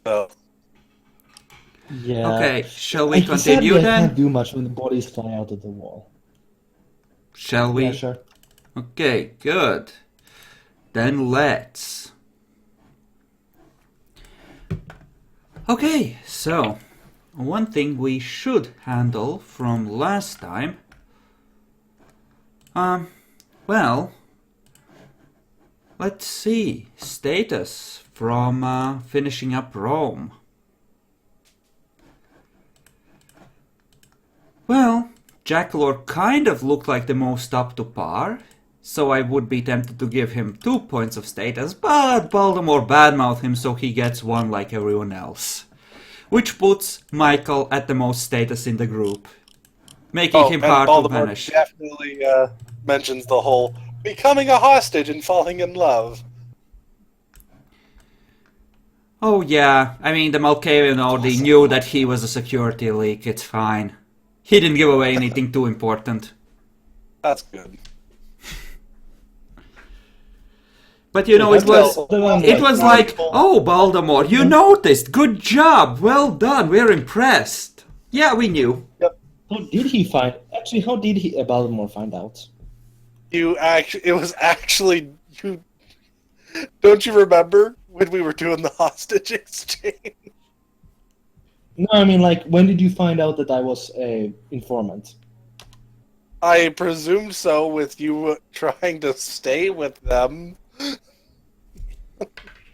So, Yeah. Okay, shall we Sadly, continue I can't then? do much when the bodies fly out of the wall. Shall Yeah, we? sure. Okay, good. Then let's. Okay, so one thing we should handle from last time. Well, let's see. Status from finishing up Rome. Well, Jakalor kind of looked like the most up to par, so I would be tempted to give him 2 points of status, but Baltimore badmouthed him so he gets 1 like everyone else. Which puts Michael at the most status in the group, making him and hard to Baltimore punish. definitely mentions the whole becoming a hostage and falling in love. Oh yeah, I mean the Malkavian already knew that he was a security leak, it's fine. He didn't give away anything too important. That's good. But you know, But it was like, oh, Baltimore, you noticed, good job, well done, we're impressed. Yeah, we knew. Yep. How did he find? Actually, how did he Baltimore find out? It was actually you. Don't you remember when we were doing the hostage exchange? No, I mean, like, when did you find out that I was a informant? I presumed so with you trying to stay with them.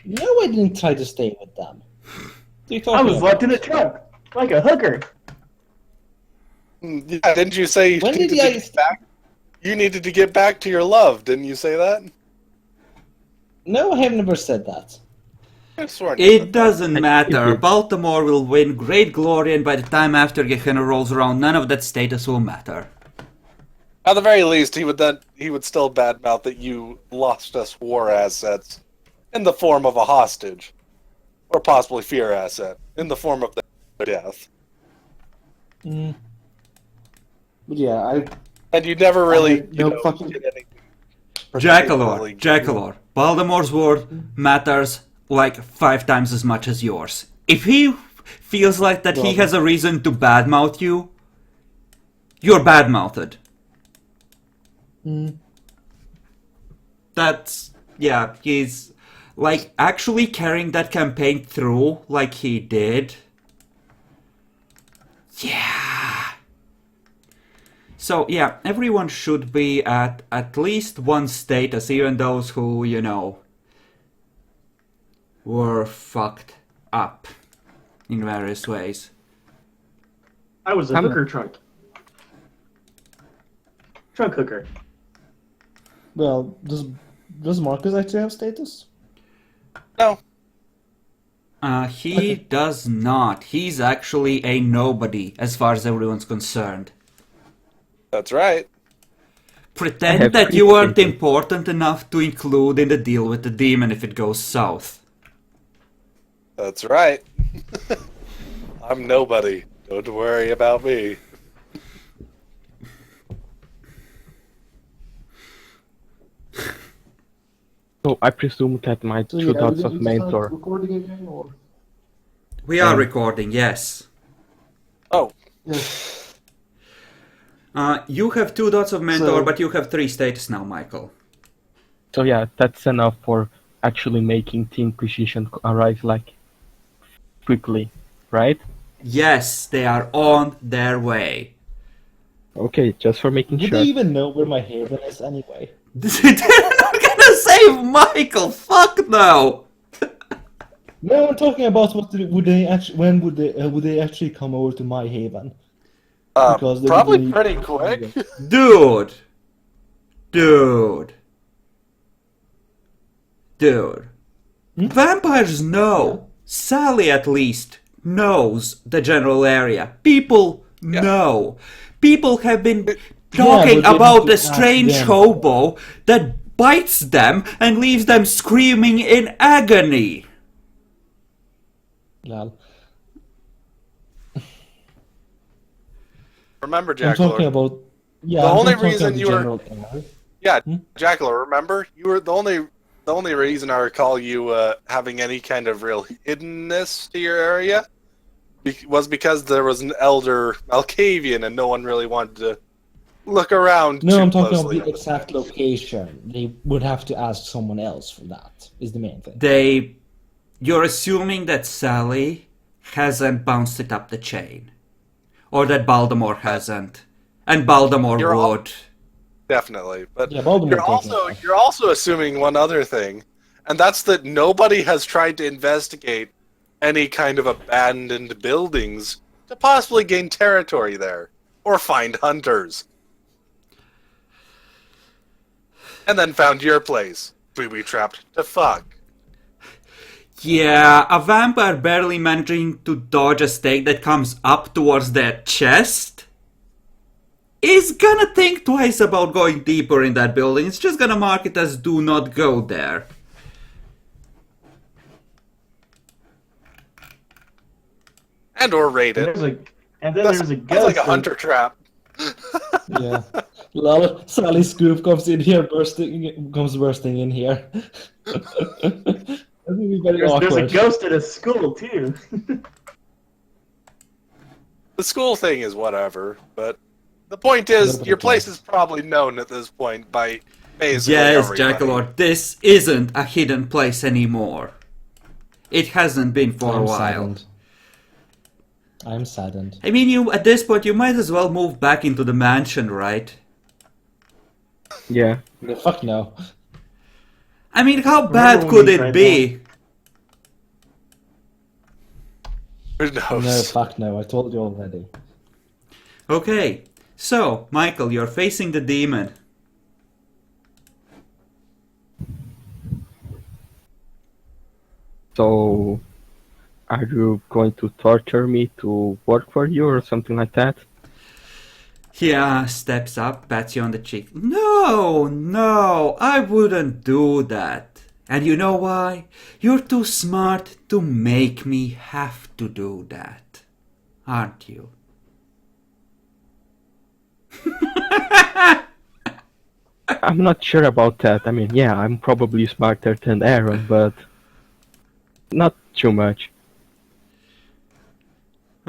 No, I didn't try to stay with them. I was locked in a trunk, like a hooker. Yeah, didn't you say you When needed did to I? get back? You needed to get back to your love, didn't you say that? No, I have never said that. I swear. It doesn't matter. Baltimore will win great glory, and by the time after Gehenna rolls around, none of that status will matter. At the very least, he would still badmouth that you lost us war assets in the form of a hostage, or possibly fear asset in the form of their death. Mm. But yeah, And you never really fucking. did anything. Jakalor. Baltimore's word matters like 5 times as much as yours. If he feels like that he has a reason to badmouth you, you're badmouthed. That's, yeah, he's like actually carrying that campaign through like he did. Yeah. So yeah, everyone should be at least 1 status, even those who, you know, were fucked up in various ways. I was a hooker trunk. Trunk hooker. Well, does Marcus actually have status? No. He does not. He's actually a nobody as far as everyone's concerned. That's right. Pretend that you weren't important enough to include in the deal with the demon if it goes south. That's right. I'm nobody. Don't worry about me. So I presume that my 2 dots of mentor. Recording again, or? We are recording, yes. Oh. You have 2 dots of mentor, but you have 3 status now, Michael. So yeah, that's enough for actually making Team Inquisition arrive like quickly, right? Yes, they are on their way. Okay, just for making Would sure. they even know where my haven is anyway? They're not gonna save Michael! Fuck no! No, I'm talking about would they actually? When would they actually come over to my haven? Because probably pretty quick. Dude! Vampires know. Sally at least knows the general area. People know. People have been talking about a strange hobo that bites them and leaves them screaming in agony. Lol. Remember, I'm talking Jakalor. about. Yeah, The I'm only talking reason about the you were. general area. Yeah, Jakalor, remember? The the only reason I recall you having any kind of real hiddenness to your area was because there was an elder Malkavian and no one really wanted to look around No, too I'm talking closely. about the exact location. They would have to ask someone else for that, is the main thing. You're assuming that Sally hasn't bounced it up the chain. Or that Baltimore hasn't. And Baltimore would. Definitely. But Yeah, Baltimore you're also assuming one other thing, and that's that nobody has tried to investigate any kind of abandoned buildings to possibly gain territory there. Or find hunters. And then found your place. Booby-trapped to fuck. Yeah, a vampire barely managing to dodge a stake that comes up towards their chest is gonna think twice about going deeper in that building. It's just gonna mark it as do not go there. And or raid it. And then there's a ghost. That's like a hunter trap. Yeah. Lol, Sally Scoop comes bursting in here. That would be very There's awkward. a ghost at a school too. The school thing is whatever, but the point is, your place is probably known at this point by basically Yes, everybody. Jakalor, this isn't a hidden place anymore. It hasn't been for a while. Saddened. I'm saddened. I mean, at this point, you might as well move back into the mansion, right? Yeah. The fuck no. I mean, how Remember bad when could we it tried be? Who knows? No, fuck no. I told you already. Okay, so, Michael, you're facing the demon. So, are you going to torture me to work for you or something like that? He steps up, pats you on the cheek. No, I wouldn't do that. And you know why? You're too smart to make me have to do that. Aren't you? I'm not sure about that. I mean, yeah, I'm probably smarter than Aaron, but not too much.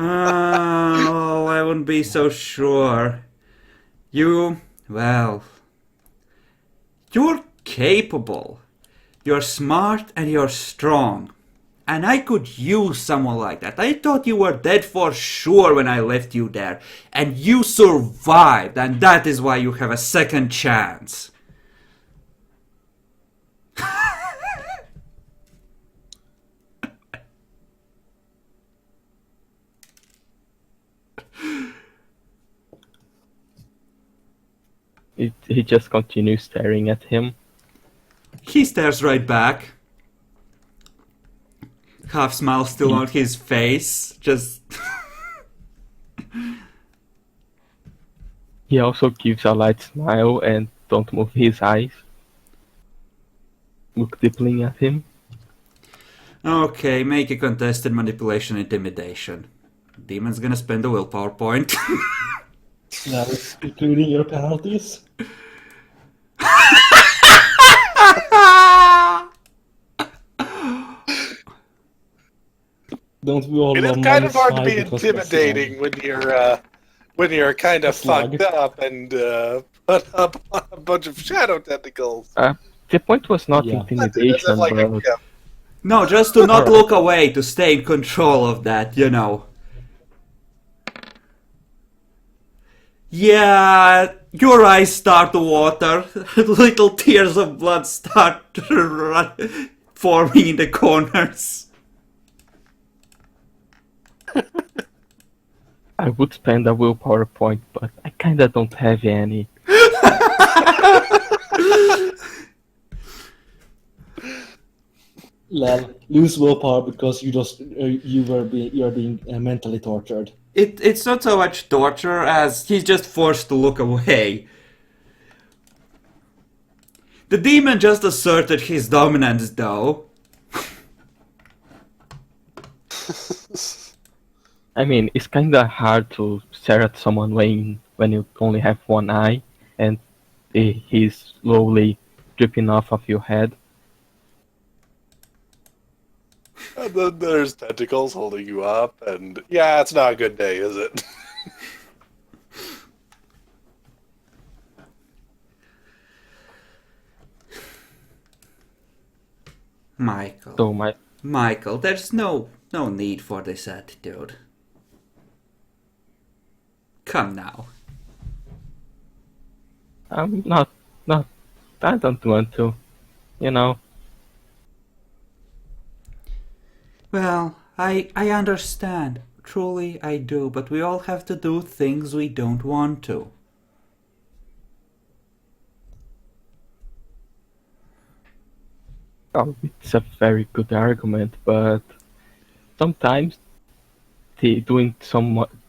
Oh, I wouldn't be so sure. You're capable. You're smart and you're strong. And I could use someone like that. I thought you were dead for sure when I left you there. And you survived, and that is why you have a second chance. He just continues staring at him. He stares right back. Half smile still on his face. Just. He also gives a light smile and don't move his eyes. Look deeply at him. Okay, make a contested manipulation intimidation. Demon's gonna spend a willpower point. Now, including your penalties. Don't we all It is love kind of hard to -5 be because we're intimidating when you're kind of Slug. fucked up and put up on a bunch of shadow tentacles. The point was not Yeah. intimidation, Like a but gift. No, just to not look away, to stay in control of that, you know. Yeah, your eyes start to water. Little tears of blood start forming in the corners. I would spend a willpower point, but I kinda don't have any. Lol, lose willpower because you're being mentally tortured. It's not so much torture as he's just forced to look away. The demon just asserted his dominance, though. I mean, it's kinda hard to stare at someone when you only have one eye and he's slowly dripping off of your head. then there's tentacles holding you up, and yeah, it's not a good day, is it? Michael. So Michael, there's no need for this attitude. Come now. I'm not. I don't want to. You know. Well, I understand. Truly, I do. But we all have to do things we don't want to. Oh, it's a very good argument, but sometimes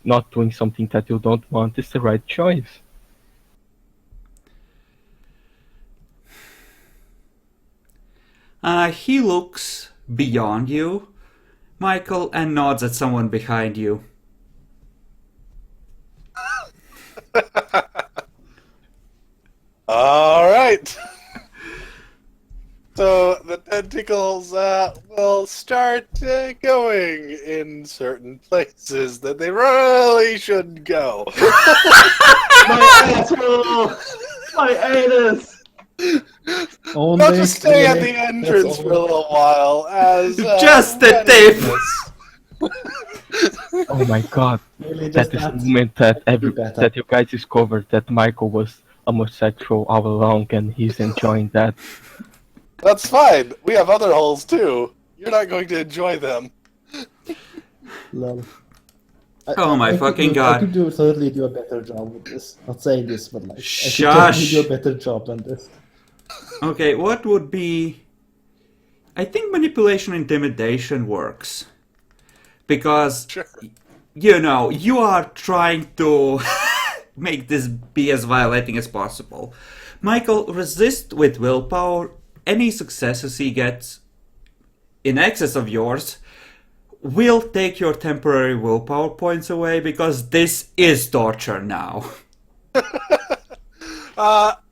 not doing something that you don't want is the right choice. He looks beyond you, Michael, and nods at someone behind you. All right. So the tentacles will start going in certain places that they really shouldn't go. My asshole! My anus! Only They'll just stay at really, the that's entrance all. for a little while as Just a tip! Oh my god. Really That just is the that. moment that Be better. that you guys discovered that Michael was homosexual all along and he's enjoying that. That's fine. We have other holes too. You're not going to enjoy them. Lol. Oh my fucking God. I could certainly do a better job with this. Not saying this, but like I could Shush. certainly do a better job than this. Okay, what would be... I think manipulation intimidation works. Because, Sure. you know, you are trying to make this be as violating as possible. Michael, resist with willpower. Any successes he gets in excess of yours will take your temporary willpower points away because this is torture now.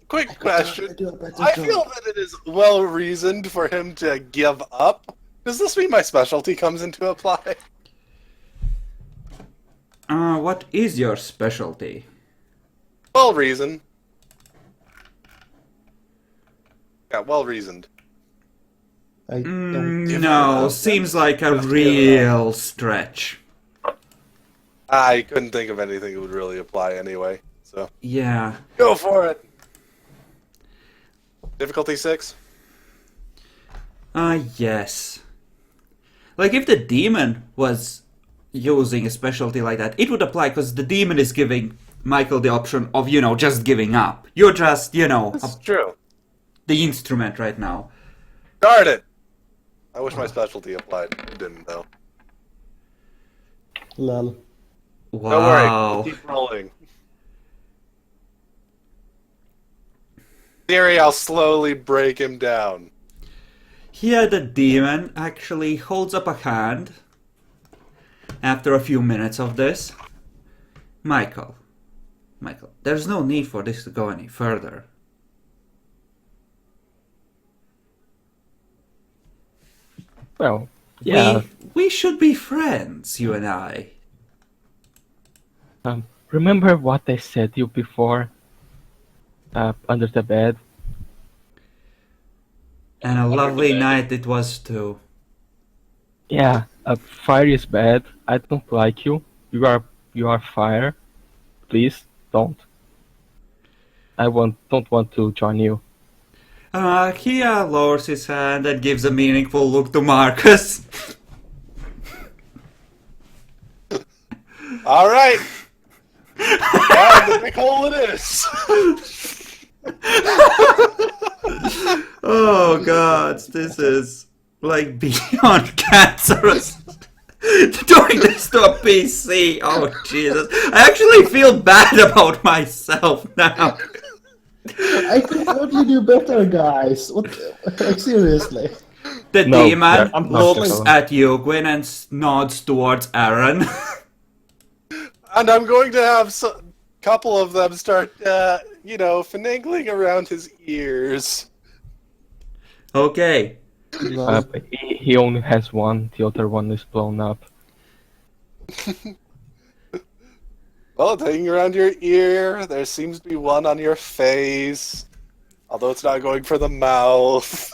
Quick question. Do a better I job. feel that it is well reasoned for him to give up. Does this mean my specialty comes into apply? What is your specialty? Well reasoned. Yeah, well reasoned. I don't give No, up. seems like a Just give real stretch. I couldn't think of anything that would really apply anyway. So Yeah. go for it. Difficulty 6? Yes. Like if the demon was using a specialty like that, it would apply because the demon is giving Michael the option of, you know, just giving up. You're just, you know, That's true. the instrument right now. Darn it! I wish my specialty applied. It didn't though. Lol. Don't worry. Wow. We'll keep rolling. Theory, I'll slowly break him down. Here the demon actually holds up a hand after a few minutes of this. Michael, there's no need for this to go any further. Well, yeah. We should be friends, you and I. Remember what I said to you before? Under the bed? And a the lovely bed. night it was too. Yeah, fire is bad. I don't like you. You are fire. Please don't. Don't want to join you. He lowers his hand and gives a meaningful look to Marcus. All right. Down the big hole it is. Oh god, this is like beyond cancerous. Doing this to a PC. Oh Jesus. I actually feel bad about myself now. I could totally do better, guys. What? Like seriously. The No, demon I'm not looks sure. at you, Gwyn, and nods towards Aaron. And I'm going to have a couple of them start, finagling around his ears. Okay. Lol. But he only has one. The other one is blown up. Well, it's hanging around your ear. There seems to be one on your face. Although it's not going for the mouth.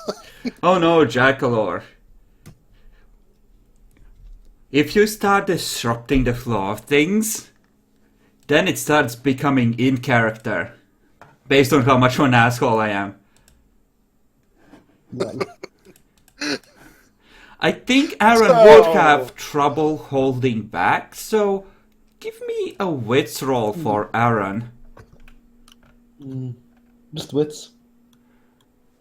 Oh no, Jakalor. If you start disrupting the flow of things, then it starts becoming in character. Based on how much of an asshole I am. Lol. I think Aaron would have trouble holding back, so give me a wits roll for Aaron. Just wits.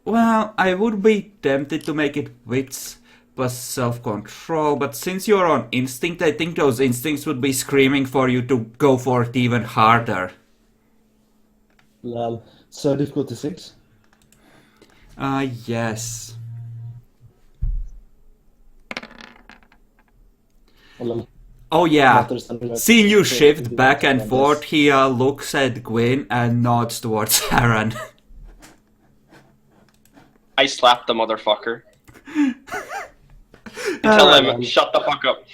Well, I would be tempted to make it wits plus self-control, but since you're on instinct, I think those instincts would be screaming for you to go for it even harder. Lol. So difficulty 6. Yes. Lol. Oh yeah. Matters and Seeing you so shift it back and depends on forth, this. he looks at Gwyn and nods towards Aaron. I slapped the motherfucker. Tell him, shut the fuck up.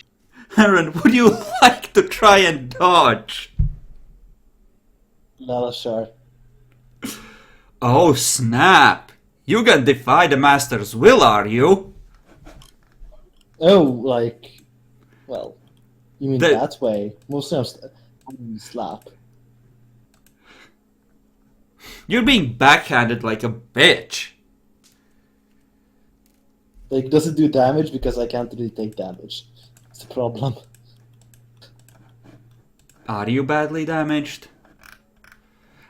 Aaron, would you like to try and dodge? Lol, sure. Oh snap! You can defy the master's will, are you? Oh, like, well, you mean The- that way? Mostly I'm slap. You're being backhanded like a bitch. Like, does it do damage? Because I can't really take damage. It's a problem. Are you badly damaged?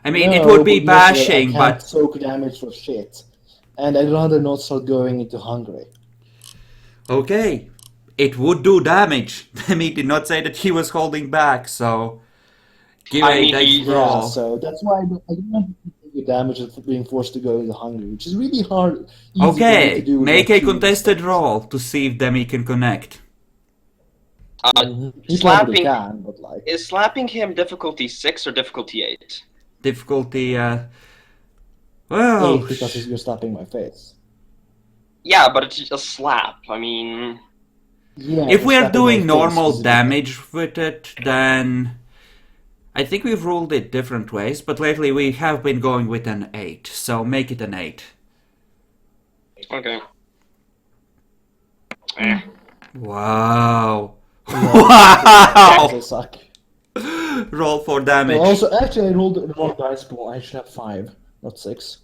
I mean, it No, would be but mostly bashing, I can't but soak damage for shit. And I'd rather not start going into hungry. okay. It would do damage. Demi did not say that he was holding back, so give I a mean, dex he- Yeah, roll. so that's why I don't want to take the damage of being forced to go into hungry, which is really hard. Easy for me Okay, to do with make my a two contested instincts. roll to see if Demi can connect. He probably Slapping can, but like, is slapping him difficulty 6 or difficulty 8? Difficulty, well, 8 because you're slapping my face. Yeah, but it's just a slap. I mean, Yeah. if we're slapping doing my face normal is- damage with it, then I think we've ruled it different ways, but lately we have been going with an 8, so make it an 8. okay. Wow. Yeah, Wow! they suck. Roll for damage. Well, also, actually, I rolled the wrong dice pool. I should have 5, not 6.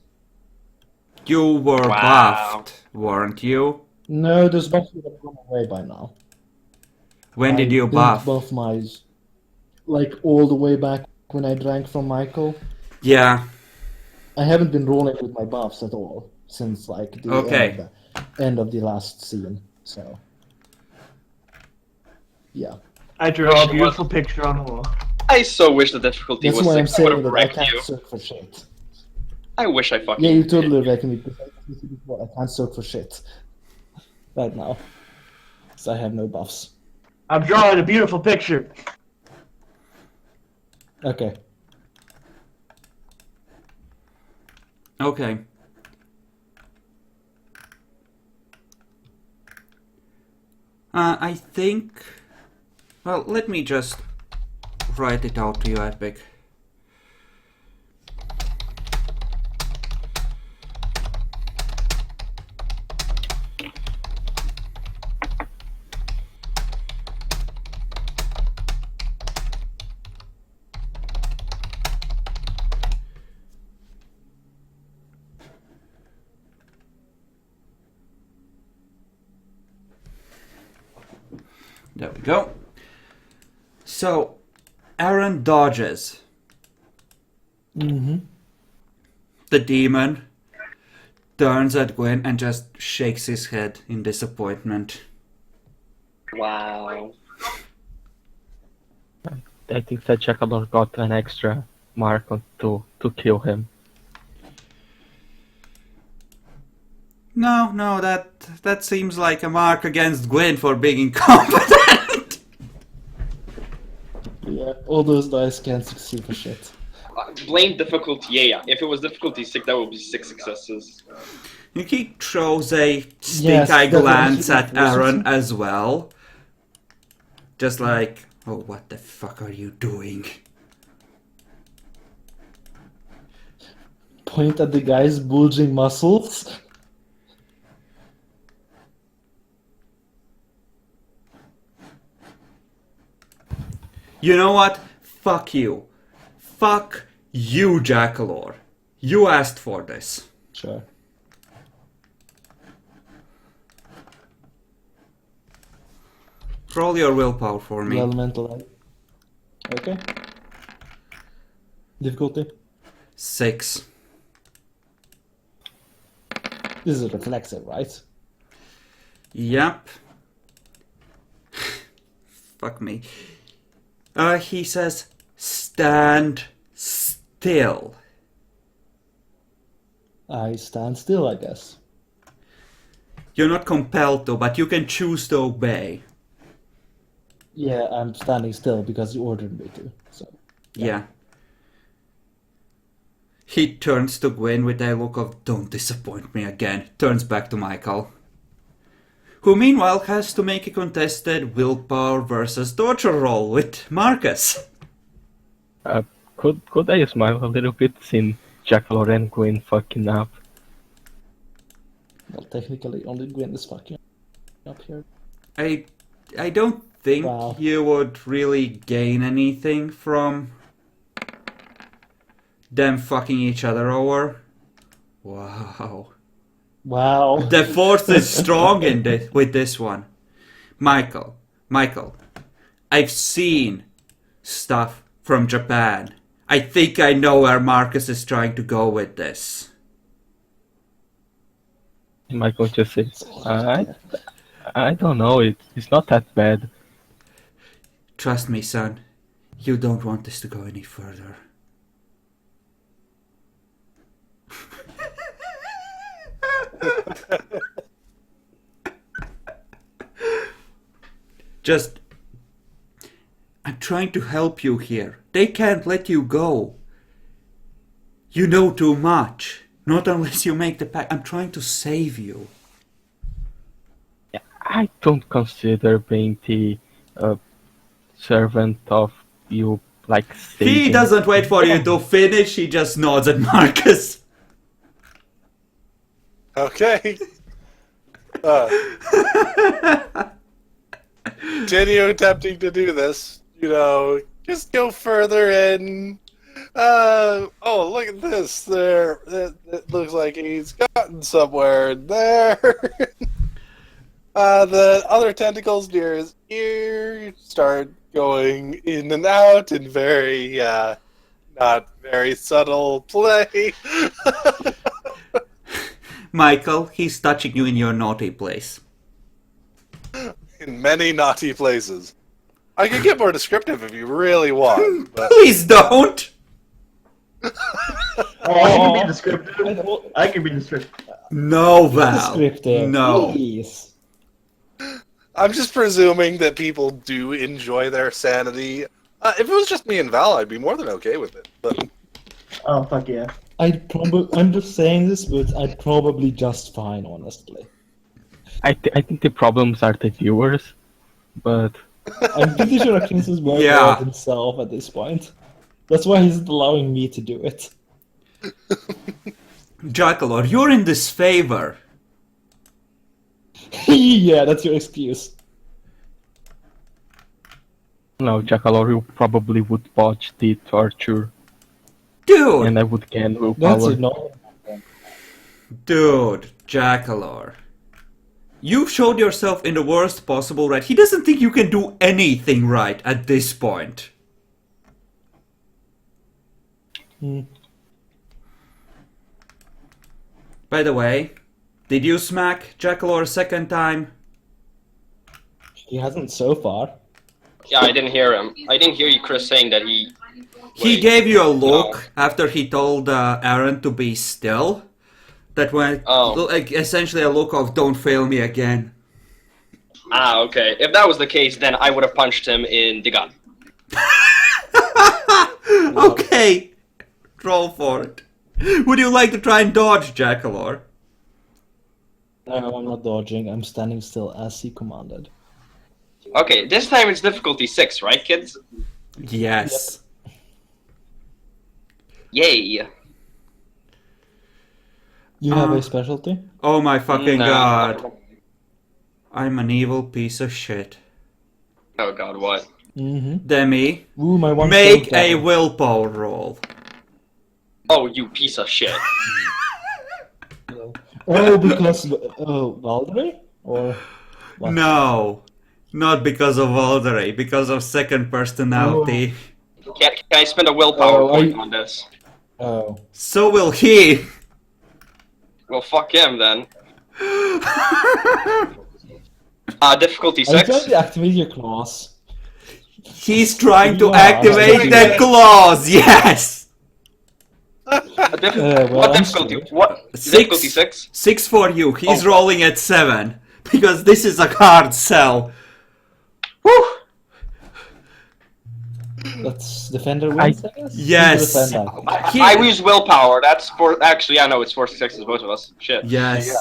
You were Wow. buffed, weren't you? No, those buffs would have gone away by now. When did you didn't buff? my, like, all the way back when I drank from Michael. Yeah. I haven't been rolling with my buffs at all since like the Okay. end of the last scene. So, yeah, I drew a beautiful picture on the wall. I so wish the difficulty that's was why I'm 6. I would saying have that I wrecked can't you. soak for shit. I wish I fucking Yeah, you did. totally wrecked me. Because I can't soak for shit right now, so I have no buffs. I'm drawing a beautiful picture. Okay. Okay. I think... Well, let me just write it out to you, Epic. There we go. So, Aaron dodges. Mm-hmm. The demon turns at Gwen and just shakes his head in disappointment. Wow. I think that Jakalor got an extra mark on to kill him. No, that seems like a mark against Gwen for being incompetent. Yeah, all those dice can't succeed for shit. Blame difficulty. Yeah. If it was difficulty 6, that would be 6 successes. He throws a stink Yes, eye that glance actually at Aaron forces as well. Just like, oh, what the fuck are you doing? Point at the guy's bulging muscles. You know what? Fuck you. Fuck you, Jakalor. You asked for this. Sure. Roll your willpower for me. Elemental. Okay. Difficulty. 6. This is reflexive, right? Yep. Fuck me. He says, stand still. I stand still, I guess. You're not compelled to, but you can choose to obey. Yeah, I'm standing still because you ordered me to. So. Yeah. He turns to Gwyn with a look of don't disappoint me again. Turns back to Michael, who meanwhile has to make a contested willpower versus torture roll with Marcus. Could I smile a little bit since Jakalor and Gwyn fucking up? Well, technically, only Gwyn is fucking up here. I don't think Wow. you would really gain anything from them fucking each other over. Wow. Wow. The force is strong in with this one. Michael, I've seen stuff from Japan. I think I know where Marcus is trying to go with this. Michael just says, I don't know, it's not that bad. Trust me, son. You don't want this to go any further. Just, I'm trying to help you here. They can't let you go. You know too much. Not unless you make the pact. I'm trying to save you. I don't consider being the servant of you, like, saving. He doesn't wait for you to finish, he just nods at Marcus. Okay. Continue attempting to do this. You know, just go further in. Oh, look at this. There, it looks like he's gotten somewhere in there. The other tentacles near his ear start going in and out in very, not very subtle play. Michael, he's touching you in your naughty place. In many naughty places. I could get more descriptive if you really want, but... Please don't! Oh, I can be descriptive. I can be descriptive. No, Val. Descriptive. No. Please. I'm just presuming that people do enjoy their sanity. If it was just me and Val, I'd be more than okay with it. But Oh, fuck yeah. I'm just saying this, but I'd probably just fine, honestly. I think the problems are the viewers, but I'm pretty sure Atkins is more Yeah. about himself at this point. That's why he's allowing me to do it. Jakalor, you're in disfavor. Yeah, that's your excuse. no, Jakalor, you probably would botch the torture, Dude! and I would gain That's willpower. it, no? Dude, Jakalor. You've showed yourself in the worst possible right. He doesn't think you can do anything right at this point. Hmm. By the way, did you smack Jakalor a second time? He hasn't so far. Yeah, I didn't hear him. I didn't hear you, Chris, saying that he... He Wait. gave you a look No. after he told Aaron to be still. That went like, essentially a look of "Don't fail me again." Ah, okay. If that was the case, then I would have punched him in the gut. Okay, roll for it. Would you like to try and dodge, Jakalor? No, I'm not dodging. I'm standing still as he commanded. Okay, this time it's difficulty 6, right, kids? Yes. Yay. You have a specialty? Oh my fucking Nah. god. I'm an evil piece of shit. Oh god, what? Mm-hmm. Demi, Ooh, my one make failed a down. willpower roll. Oh, you piece of shit. Oh, because Valdry? Or what? No, not because of Alderay, because of second personality. Can I spend a willpower Oh, point on this? Oh. So will he. Well, fuck him then. Difficulty Are you trying 6? to activate your class? He's trying to Yeah, activate I'm the sorry. claws, yes! well, What I'm difficulty? screwed. What? Difficulty 6? 6 for you, he's Oh. rolling at 7. Because this is a hard sell. Whew! That's defender wins, I guess? Yes. Who's the defender? He- I use willpower. That's for actually. I know it's 4 6 both of us. Shit. Yes.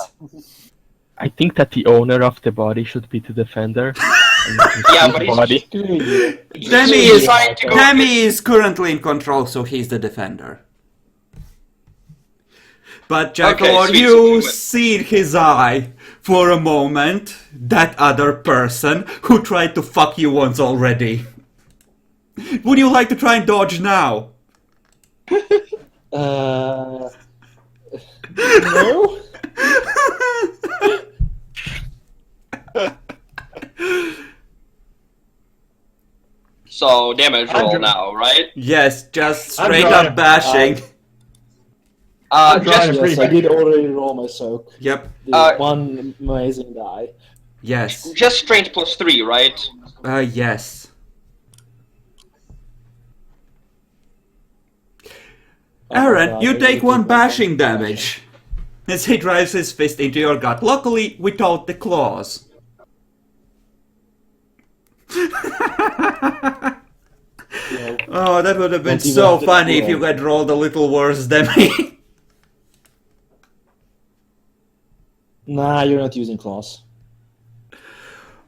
I think that the owner of the body should be the defender. Yeah, but he's- body. Screw you. Demi trying to go- Demi is currently in control, so he's the defender. But Jakalor, sweet, you sweet. see in his eye for a moment that other person who tried to fuck you once already. Would you like to try and dodge now? No? So damage I'm roll dr- now, right? Yes, just I'm straight drawing. up bashing. I'm drawing Just a pretty Yes, I big- did already roll my soak. Yep, The one amazing die. yes. just strength plus 3, right? Yes. Aaron, God, you I take really one took my bashing damage as he drives his fist into your gut, luckily without the claws. Yeah. Oh, that would have been Don't even so have to funny if roll. you had rolled a little worse than me. Nah, you're not using claws.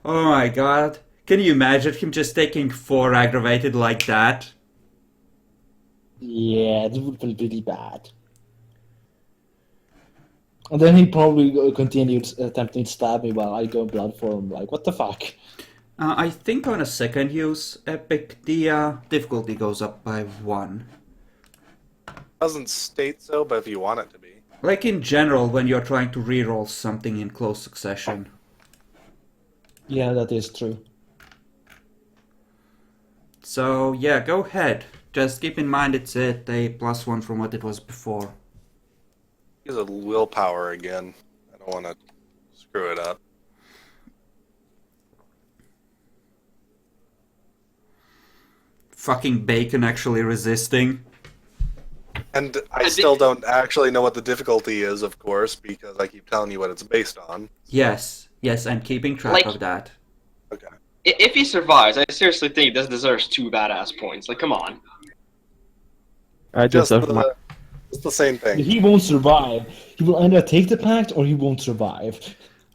Oh my god. Can you imagine him just taking 4 aggravated like that? Yeah, it would have been pretty bad. And then he probably continued attempting to stab me while I go blood for him. Like, what the fuck? I think on a second use epic, the difficulty goes up by 1. Doesn't state so, but if you want it to be. Like in general, when you're trying to reroll something in close succession. Yeah, that is true. So yeah, go ahead. Just keep in mind it's at a +1 from what it was before. Use a willpower again. I don't want to screw it up. Fucking bacon actually resisting. And I still don't actually know what the difficulty is, of course, because I keep telling you what it's based on. Yes, yes, I'm keeping track Like- of that. Okay. If he survives, I seriously think this deserves 2 badass points. Like, come on. I Just deserve my. it's the same thing. He won't survive. He will either take the pact or he won't survive.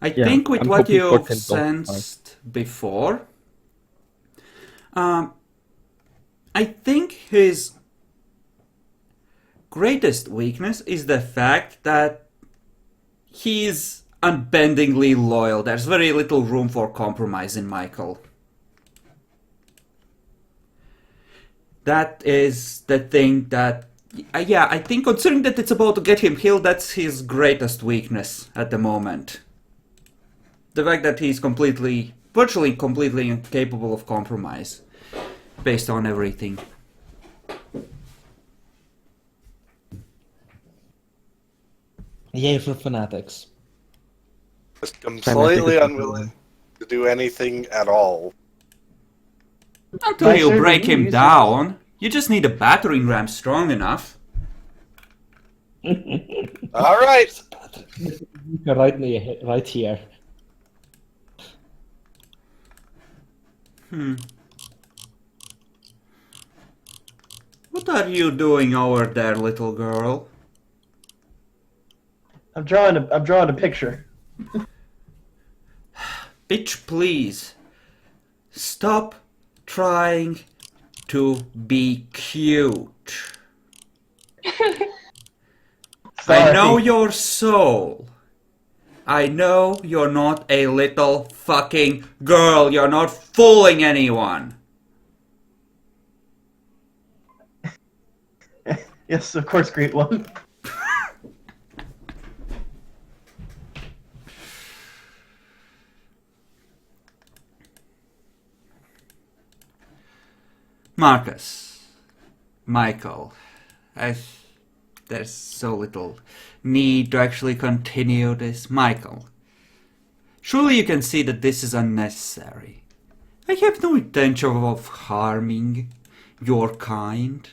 I Yeah, think with I'm what hoping for you've 10 sensed before, I think his greatest weakness is the fact that he's unbendingly loyal. There's very little room for compromise in Michael. That is the thing that... yeah, I think considering that it's about to get him killed, that's his greatest weakness at the moment. The fact that he's virtually completely incapable of compromise, based on everything. Yay for fanatics. Just completely it's unwilling to do anything at all. Until Nice you serving break him easy. down, you just need a battering ram strong enough. All right. Right here. What are you doing over there, little girl? I'm drawing a picture. Bitch, please. Stop trying to be cute. I know your soul. I know you're not a little fucking girl. You're not fooling anyone. Yes, of course, great one. Marcus. Michael. There's so little need to actually continue this. Michael. Surely you can see that this is unnecessary. I have no intention of harming your kind.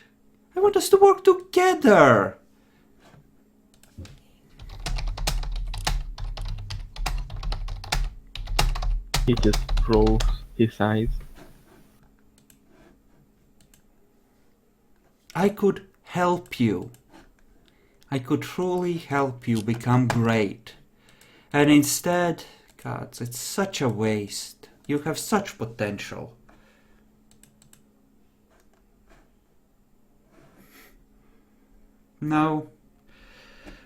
I want us to work together. He just rolls his eyes. I could help you. I could truly help you become great. And instead, God, it's such a waste. You have such potential. No.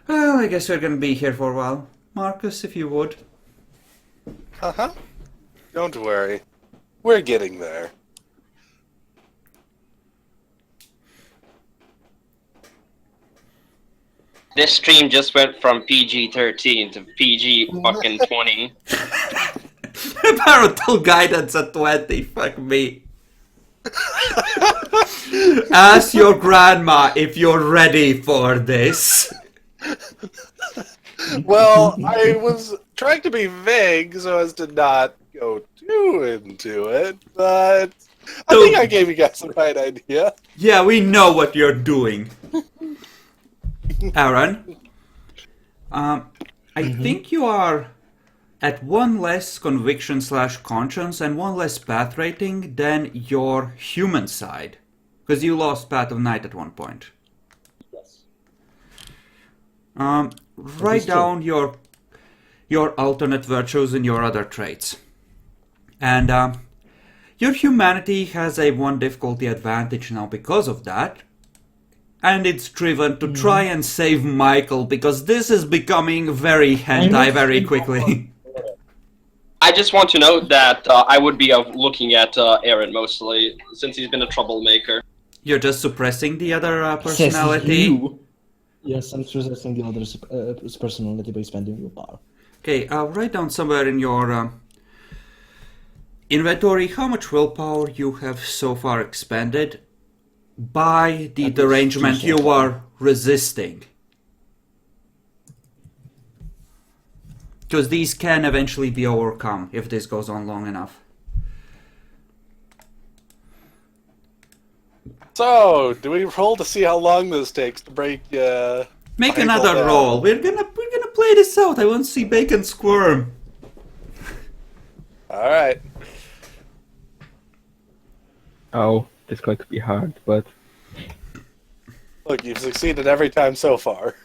Well, I guess we're gonna be here for a while. Marcus, if you would. Uh-huh. Don't worry. We're getting there. This stream just went from PG-13 to PG-20. Parental guidance at 20, fuck me. Ask your grandma if you're ready for this. Well, I was trying to be vague so as to not go too into it, but I think I gave you guys the right idea. Yeah, we know what you're doing. Aaron, I think you are at one less conviction/conscience and one less path rating than your human side. Because you lost Path of Night at one point. Yes. Write down your alternate virtues and your other traits. And your humanity has a 1 difficulty advantage now because of that. And it's driven to try and save Michael, because this is becoming very hentai very quickly. I just want to note that I would be looking at Aaron mostly, since he's been a troublemaker. You're just suppressing the other Says personality. you. Yes, I'm suppressing the other's personality by spending willpower. Okay, write down somewhere in your inventory how much willpower you have so far expended by the That is derangement 2 you so far. are resisting. Because these can eventually be overcome if this goes on long enough. So, do we roll to see how long this takes to break, Make Michael another down? roll. We're gonna play this out. I want to see Bacon squirm. Alright. Oh, it's going to be hard, but Look, you've succeeded every time so far.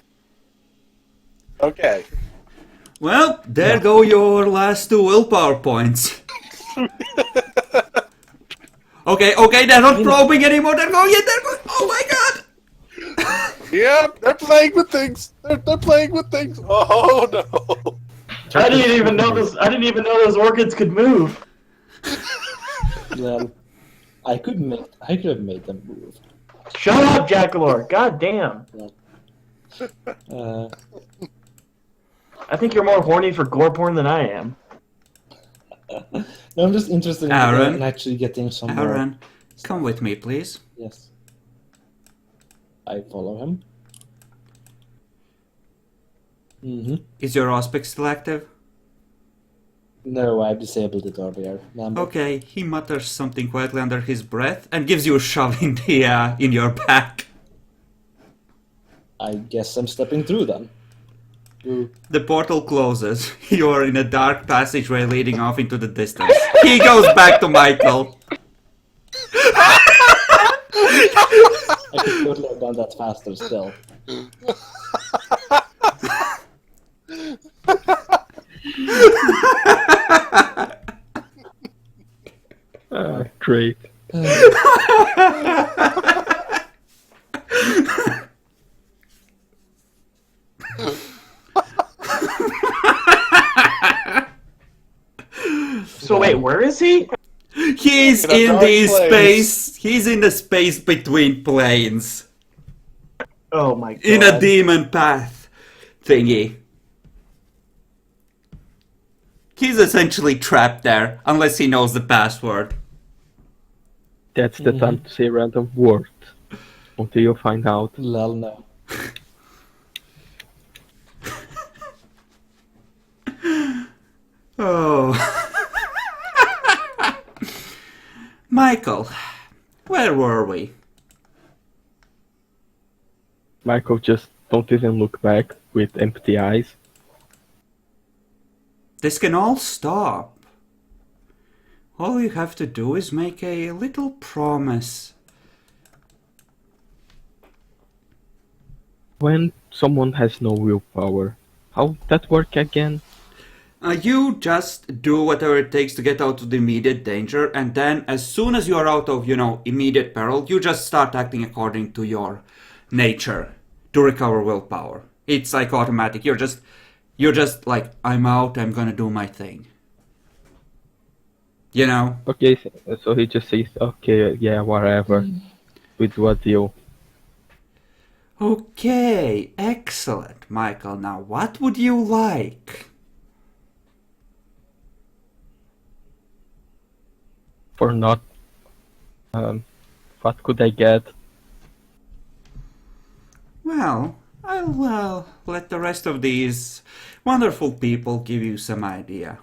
Okay. Well, there go your last 2 willpower points. Okay, they're not probing anymore. They're going. Oh my god! Yep, they're playing with things. They're playing with things. Oh no. I didn't even know those orchids could move. Well, I could have made them move. Shut up, Jakalor. God damn. I think you're more horny for gore porn than I am. No, I'm just interested Aaron? in actually getting some more. Aaron, come with me, please. Yes. I follow him. Is your Auspex still active? No, I disabled it earlier. Remember? Okay, he mutters something quietly under his breath and gives you a shove in the in your back. I guess I'm stepping through then. The portal closes. You are in a dark passageway leading off into the distance. He goes back to Michael. I could totally have done that faster still. Great. So wait, where is he? He's In a in dark the place. space. He's in the space between planes. Oh my god. In a demon path thingy. He's essentially trapped there, unless he knows the password. That's the time to say a random word. Until you find out. Lol, no. Oh. Michael, where were we? Michael, just don't even look back with empty eyes. This can all stop. All you have to do is make a little promise. When someone has no willpower, how that work again? You just do whatever it takes to get out of the immediate danger, and then as soon as you are out of, immediate peril, you just start acting according to your nature to recover willpower. It's like automatic. You're just like, I'm out, I'm gonna do my thing. You know? Okay, so he just says, okay, yeah, whatever. We do a deal. Okay, excellent, Michael. Now, what would you like? For not... what could I get? Well, I'll let the rest of these wonderful people give you some idea.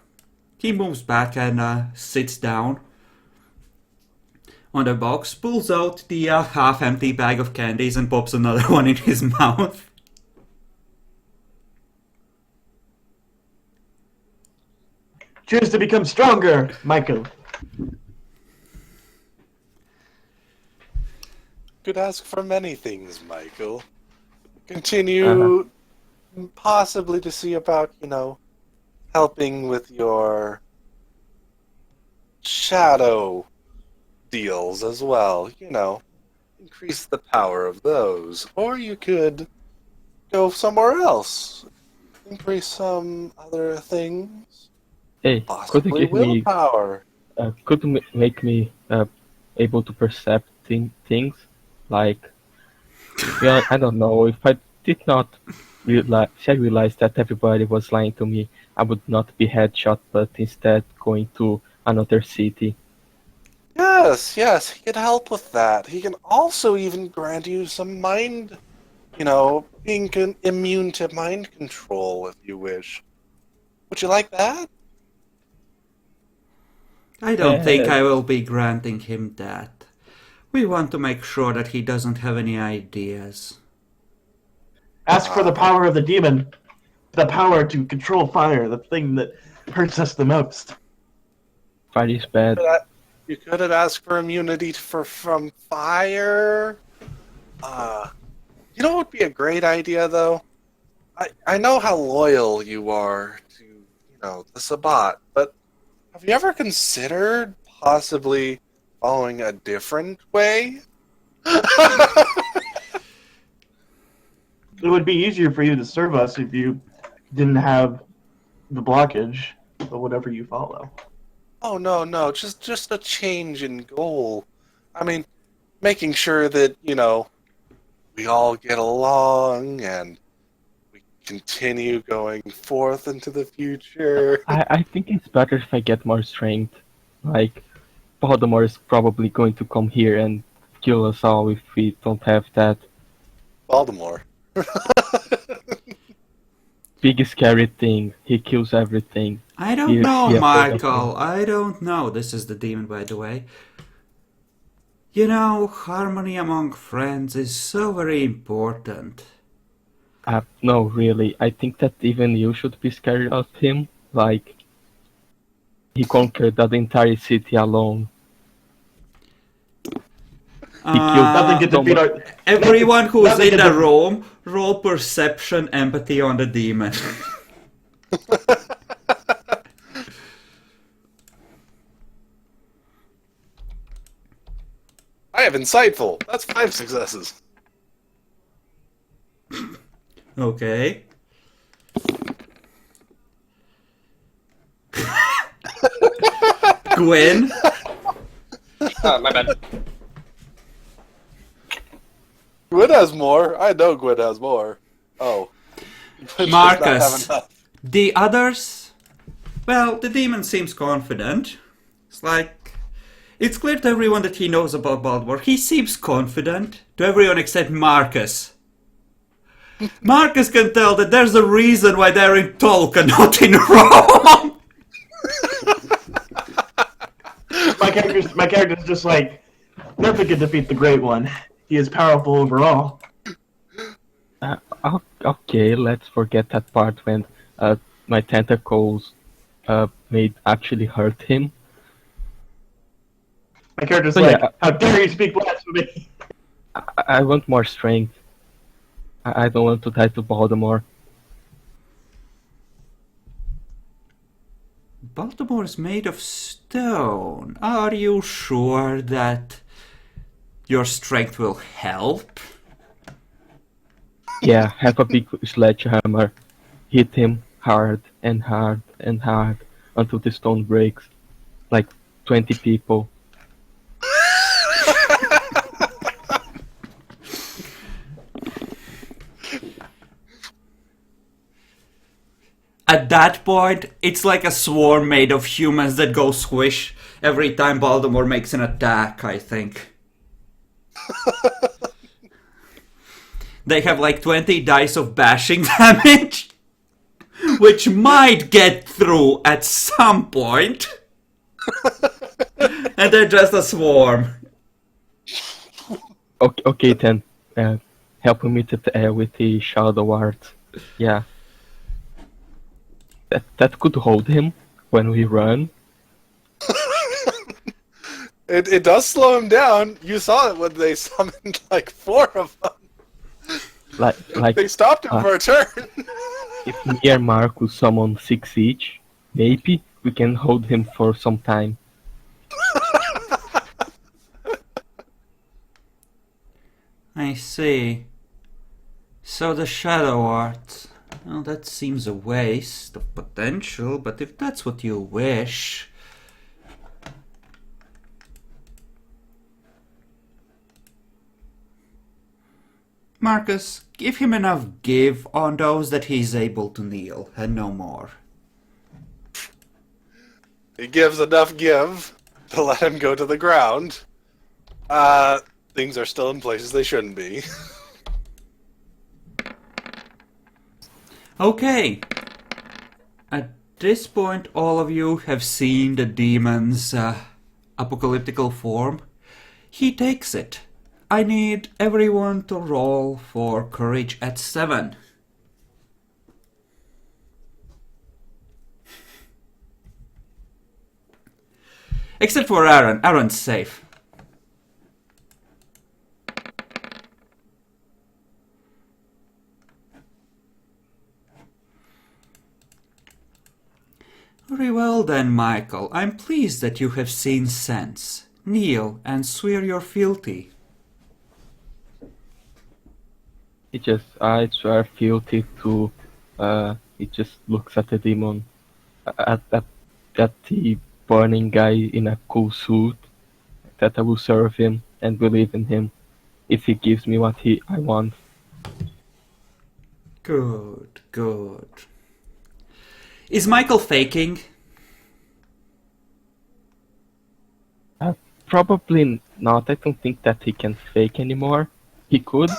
He moves back and sits down on the box, pulls out the half-empty bag of candies and pops another one in his mouth. Choose to become stronger, Michael. Could ask for many things, Michael. Continue possibly to see about, helping with your shadow deals as well, increase the power of those. Or you could go somewhere else, increase some other things, Hey, could you possibly give me... willpower. could you make me able to perceive things? Like... Yeah, I don't know, if I did not realize that everybody was lying to me, I would not be headshot, but instead going to another city. Yes, he can help with that. He can also even grant you some mind, being immune to mind control if you wish. Would you like that? I don't think I will be granting him that. We want to make sure that he doesn't have any ideas. Ask for the power of the demon. The power to control fire, the thing that hurts us the most. Fire is bad. You could have asked for immunity from fire. You know what would be a great idea, though? I know how loyal you are to, the Sabbat, but have you ever considered possibly following a different way? It would be easier for you to serve us if you didn't have the blockage of whatever you follow. Oh, no, just a change in goal. I mean, making sure that, we all get along and we continue going forth into the future. I think it's better if I get more strength. Like, Voldemort is probably going to come here and kill us all if we don't have that. Baltimore. Big scary thing. He kills everything. I don't know, Michael. I don't know. This is the demon, by the way. Harmony among friends is so very important. No, really. I think that even you should be scared of him. Like, he conquered that entire city alone. He killed Nothing can defeat our... Everyone who's Nothing in can the room, roll perception, empathy on the demon. I have insightful. That's 5 successes. Okay. Gwen? My bad. Gwyn has more. I know Gwyn has more. Oh. Gwyn does not have Marcus. enough. The others? Well, the demon seems confident. It's like... It's clear to everyone that he knows about Baltimore. He seems confident. To everyone except Marcus. Marcus can tell that there's a reason why they're in Toluca, not in Rome! My character's just like, nothing can defeat the Great One. He is powerful overall. Okay, let's forget that part when my tentacles made actually hurt him. My character's So, like, yeah. how dare you speak blasphemy? I want more strength. I don't want to die to Baltimore. Baltimore is made of stone. Are you sure that your strength will help? Yeah, have a big sledgehammer. Hit him hard and hard and hard until the stone breaks. Like 20 people. At that point, it's like a swarm made of humans that go squish every time Baltimore makes an attack, I think. They have like 20 dice of bashing damage, which might get through at some point. And they're just a swarm. Okay then. Help me with the shadow art. Yeah. That could hold him when we run. It does slow him down. You saw it when they summoned like 4 of them. Like They stopped him for a turn. if me and Marcus summon 6 each, maybe we can hold him for some time. I see. So the shadow art. Well, that seems a waste of potential, but if that's what you wish... Marcus, give him enough give on those that he's able to kneel, and no more. He gives enough give to let him go to the ground. Things are still in places they shouldn't be. Okay. At this point, all of you have seen the demon's apocalyptical form. He takes it. I need everyone to roll for courage at 7. Except for Aaron. Aaron's safe. Very well then, Michael. I'm pleased that you have seen sense. Kneel and swear your fealty. I swear fealty to, he just looks at the demon, at the burning guy in a cool suit, that I will serve him and believe in him if he gives me what I want. Good, good. Is Michael faking? Probably not. I don't think that he can fake anymore. He could.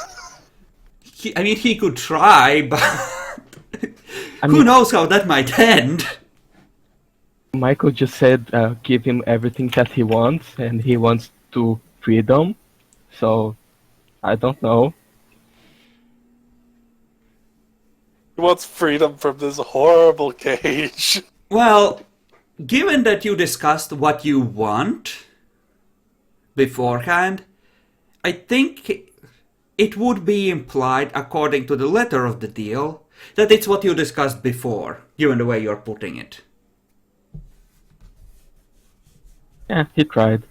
He could try, but I who mean, knows how that might end? Michael just said give him everything that he wants, and he wants to freedom. So, I don't know. He wants freedom from this horrible cage. Well, given that you discussed what you want beforehand, I think it would be implied, according to the letter of the deal, that it's what you discussed before, given the way you're putting it. Yeah, he tried.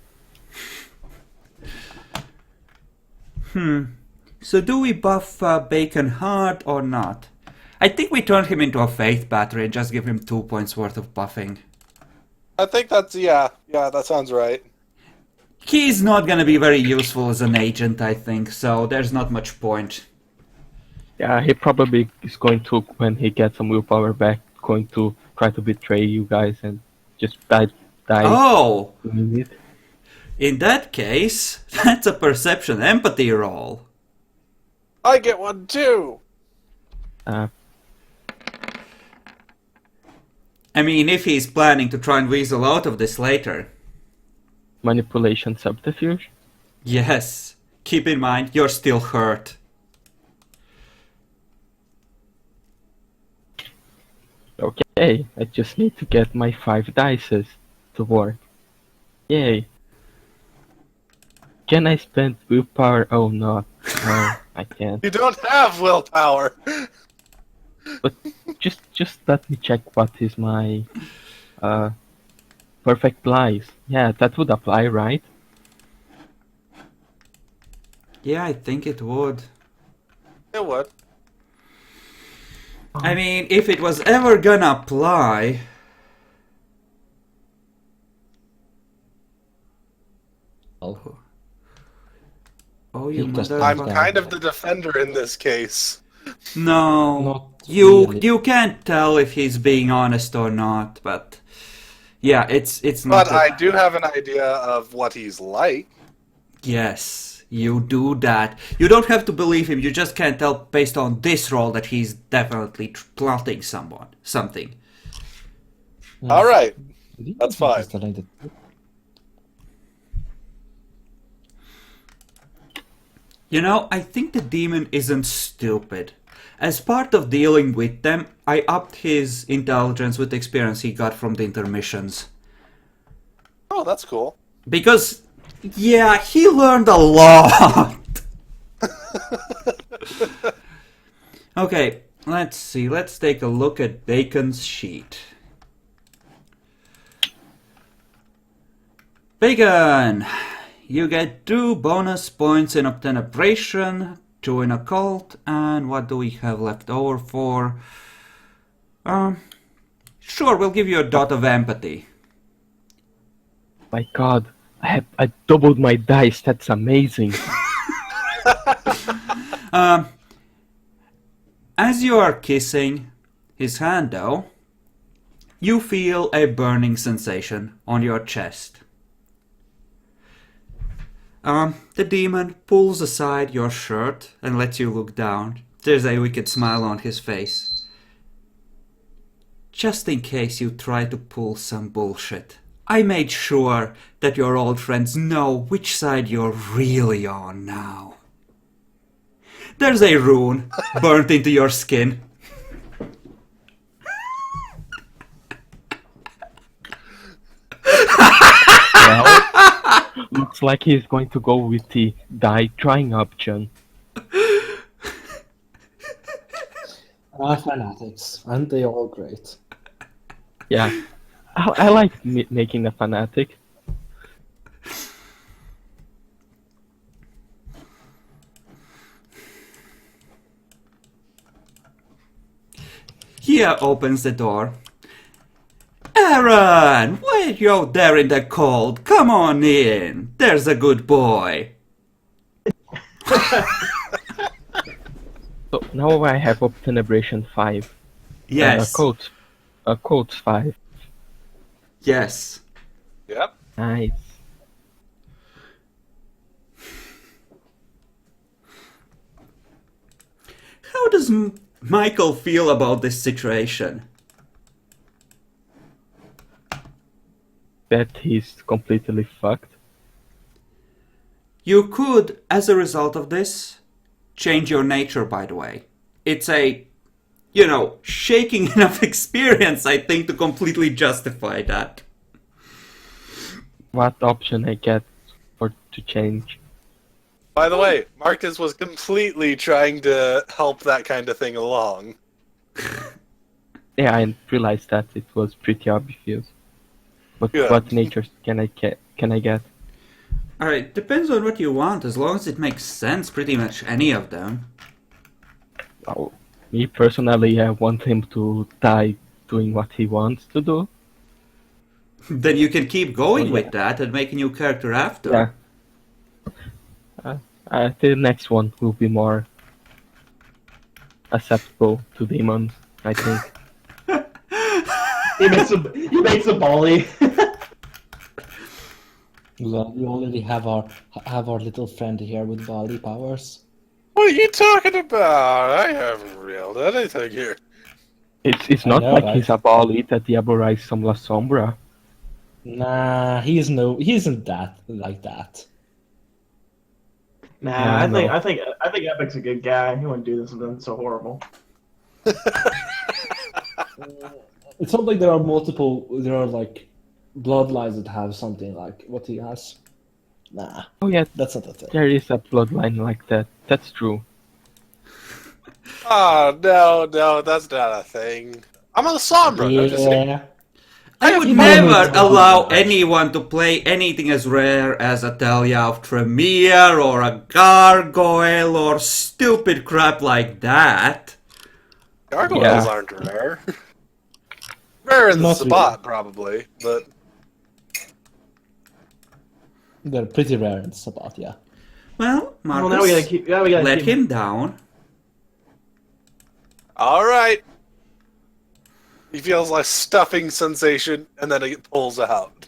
So do we buff Bacon hard or not? I think we turn him into a Faith Battery and just give him 2 points worth of buffing. I think that's yeah, that sounds right. He's not gonna be very useful as an agent, I think, so there's not much point. Yeah, he probably is going to, when he gets some willpower back, going to try to betray you guys and just die. Oh! In it. In that case, that's a perception empathy roll. I get one too. Uh, I mean, if he's planning to try and weasel out of this later. Manipulation subterfuge. Yes. Keep in mind, you're still hurt. Okay, I just need to get my 5 dices to work. Yay. Can I spend willpower? Oh no. No, I can't. You don't have willpower. But just let me check what is my perfect lies. Yeah, that would apply, right? Yeah, I think it would. It would. I mean, if it was ever gonna apply... Oh. Oh, you He just- mother... I'm kind of the defender in this case. No, Not you really. you can't tell if he's being honest or not, but... Yeah, it's not... But I do have an idea of what he's like. Yes, you do that. You don't have to believe him, you just can't tell based on this roll that he's definitely plotting something. All right. Did he That's not fine. just like that? You know, I think the demon isn't stupid. As part of dealing with them, I upped his intelligence with the experience he got from the intermissions. Oh, that's cool. Because, yeah, he learned a lot! Okay, let's see. Let's take a look at Bacon's sheet. Bacon! You get 2 bonus points in Obtenebration, 2 in Occult, and what do we have left over for? Sure, we'll give you a dot of empathy. My god, I doubled my dice, that's amazing. As you are kissing his hand, though, you feel a burning sensation on your chest. The demon pulls aside your shirt and lets you look down. There's a wicked smile on his face. Just in case you try to pull some bullshit, I made sure that your old friends know which side you're really on now. There's a rune burnt into your skin. Well, looks like he's going to go with the die trying option. Fanatics, aren't they all great? Yeah, I like making a fanatic. He opens the door. Aaron, wait you out there in the cold. Come on in. There's a good boy. So now I have Obtenebration 5. Yes. A code 5. Yes. Yep. Nice. How does Michael feel about this situation? That he's completely fucked. You could, as a result of this, change your nature, by the way. It's a, shaking enough experience, I think, to completely justify that. What option I get to change? By the way, Marcus was completely trying to help that kind of thing along. Yeah, I realized that it was pretty obvious. But Good. what natures can I get? Alright, depends on what you want, as long as it makes sense, pretty much any of them. Oh, me personally, I want him to die doing what he wants to do. Then you can keep going Oh, yeah. with that and make a new character after. Yeah. The next one will be more acceptable to demons, I think. He makes a volley. Well, we already have our little friend here with volley powers. What are you talking about? I haven't reeled anything here. It's I not know, like right? he's a volley that Diablo some La Sombra. Nah, he isn't that like that. Nah, Yeah, I no. think Epic's a good guy. He wouldn't do something so horrible. It's not like there are like bloodlines that have something like what he has. Nah, Oh yeah, that's not a thing. there is a bloodline like that. That's true. Oh, no, that's not a thing. I'm on the Sombra. I'm just saying. Yeah. I would You never don't know allow what- anyone to play anything as rare as a Talia of Tremere or a Gargoyle or stupid crap like that. Gargoyles Yeah. aren't rare. Rare in the Not Sabbat, probably, but They're pretty rare in Sabbat, yeah. Well, Marcus, Well, now we gotta let keep him down. all right. He feels like stuffing sensation, and then it pulls out.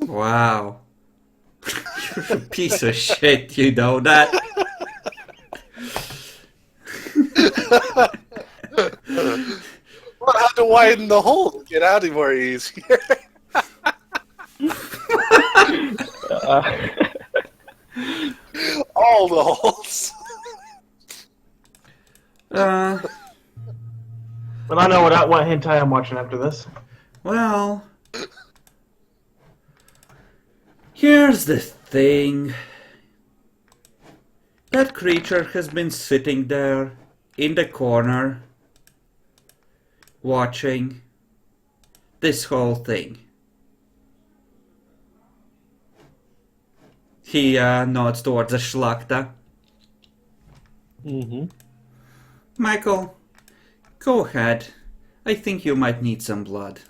Wow. You're a piece of shit, you know that? Well, I have to widen the hole to get out of more easier. All the holes. Uh, But I know what hentai I'm watching after this. well... Here's the thing. That creature has been sitting there, in the corner, watching this whole thing. He nods towards the Schlachta. Mm-hmm. Michael, go ahead. I think you might need some blood.